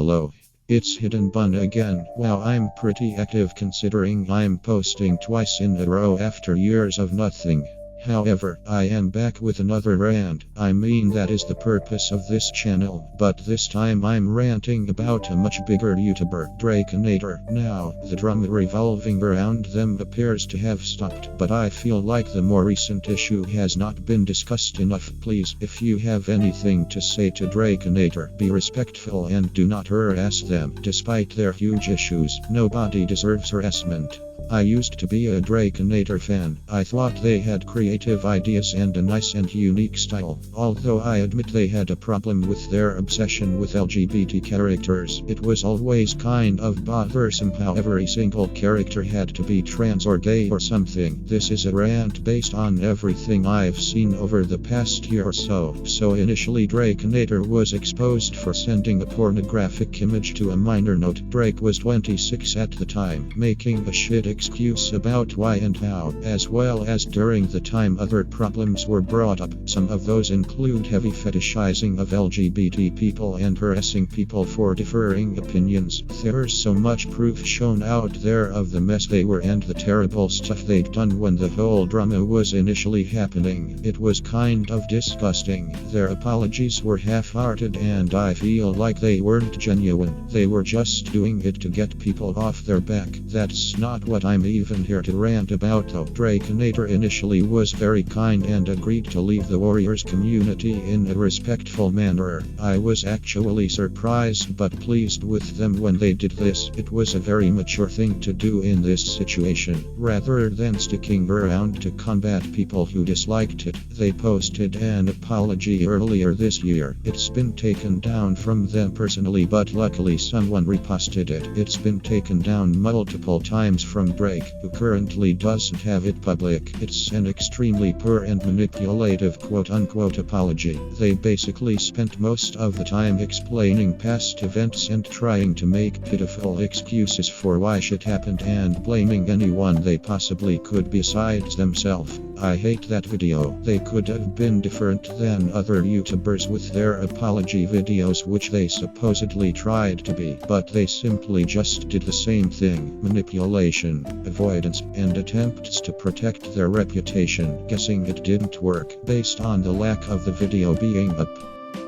below. It's Hidden Bun again. Wow, I'm pretty active considering I'm posting twice in a row after years of nothing. However, I am back with another rant. I mean, that is the purpose of this channel, but this time I'm ranting about a much bigger YouTuber, draikinator. Now, the drama revolving around them appears to have stopped, but I feel like the more recent issue has not been discussed enough. Please, if you have anything to say to draikinator, be respectful and do not harass them. Despite their huge issues, nobody deserves harassment. I used to be a draikinator fan. I thought they had creative ideas and a nice and unique style. Although I admit they had a problem with their obsession with LGBT characters. It was always kind of bothersome how every single character had to be trans or gay or something. This is a rant based on everything I've seen over the past year or so. So initially draikinator was exposed for sending a pornographic image to a minor. Note, Drake was 26 at the time, making a shit excuse about why and how, as well as during the time other problems were brought up. Some of those include heavy fetishizing of LGBT people and harassing people for differing opinions. There's so much proof shown out there of the mess they were and the terrible stuff they'd done when the whole drama was initially happening. It was kind of disgusting. Their apologies were half-hearted and I feel like they weren't genuine. They were just doing it to get people off their back. That's not what I'm even here to rant about though. Draikinator initially was very kind and agreed to leave the Warriors community in a respectful manner. I was actually surprised but pleased with them when they did this. It was a very mature thing to do in this situation. Rather than sticking around to combat people who disliked it, they posted an apology earlier this year. It's been taken down from them personally, but luckily someone reposted it. It's been taken down multiple times from Drake, who currently doesn't have it public. It's an extremely poor and manipulative quote-unquote apology. They basically spent most of the time explaining past events and trying to make pitiful excuses for why shit happened and blaming anyone they possibly could besides themselves. I hate that video. They could have been different than other YouTubers with their apology videos, which they supposedly tried to be, but they simply just did the same thing. Manipulation, avoidance, and attempts to protect their reputation. Guessing it didn't work based on the lack of the video being up.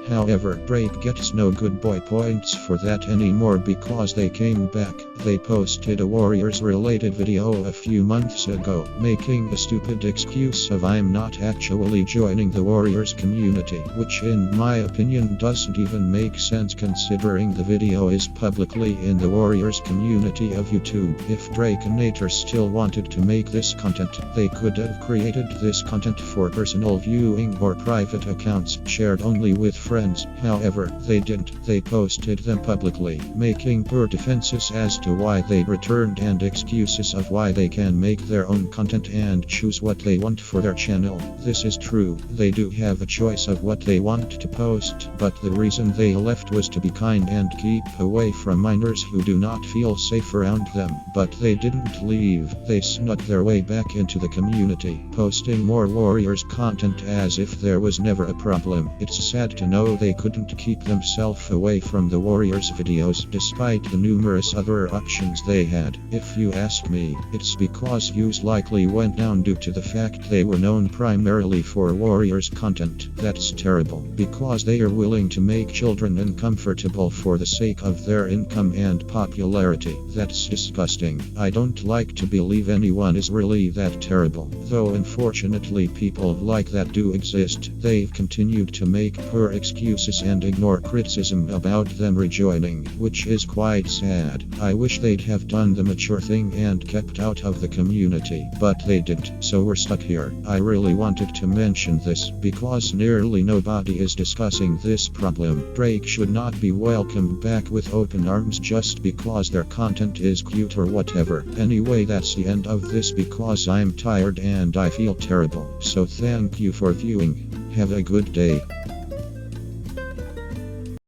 However, Drake gets no good boy points for that anymore because they came back. They posted a Warriors-related video a few months ago, making a stupid excuse of I'm not actually joining the Warriors community, which in my opinion doesn't even make sense considering the video is publicly in the Warriors community of YouTube. If draikinator still wanted to make this content, they could have created this content for personal viewing or private accounts shared only with friends. However, they didn't. They posted them publicly, making poor defenses as to why they returned and excuses of why they can make their own content and choose what they want for their channel. This is true. They do have a choice of what they want to post, but the reason they left was to be kind and keep away from minors who do not feel safe around them. But they didn't leave. They snuck their way back into the community, posting more Warriors content as if there was never a problem. It's sad to know they couldn't keep themselves away from the Warriors videos despite the numerous other options they had. If you ask me, it's because views likely went down due to the fact they were known primarily for Warriors content. That's terrible, because they are willing to make children uncomfortable for the sake of their income and popularity. That's disgusting. I don't like to believe anyone is really that terrible, though unfortunately people like that do exist. They've continued to make poor excuses and ignore criticism about them rejoining, which is quite sad. I wish they'd have done the mature thing and kept out of the community, but they didn't, so we're stuck here. I really wanted to mention this because nearly nobody is discussing this problem. Drake should not be welcomed back with open arms just because their content is cute or whatever. Anyway, that's the end of this because I'm tired and I feel terrible. So thank you for viewing. Have a good day.